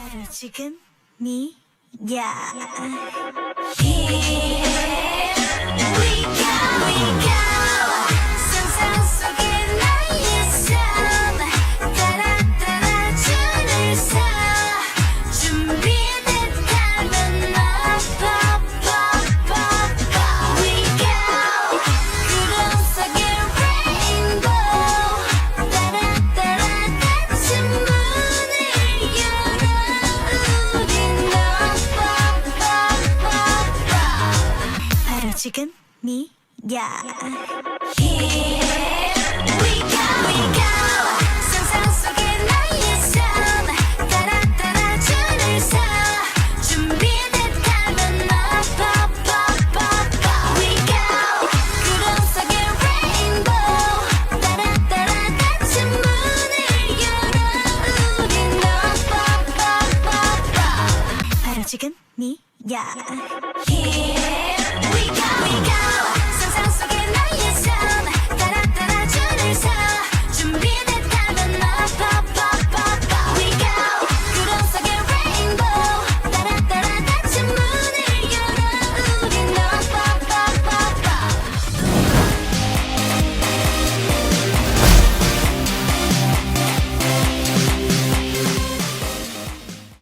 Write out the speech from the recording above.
바로 지금이야. 상상 속에 나의 삶 따라 줄을 서 준비됐다면 We go 구름 속의 rainbow 따라 같이 문을 열어 우린 바로 지금이야. Here we go 상상 속에 나의 삶 따라 줄을 서 준비됐다면 We go 구름 속의 rainbow 따라 같이 문을 열어 우린 바로 지금이야. Here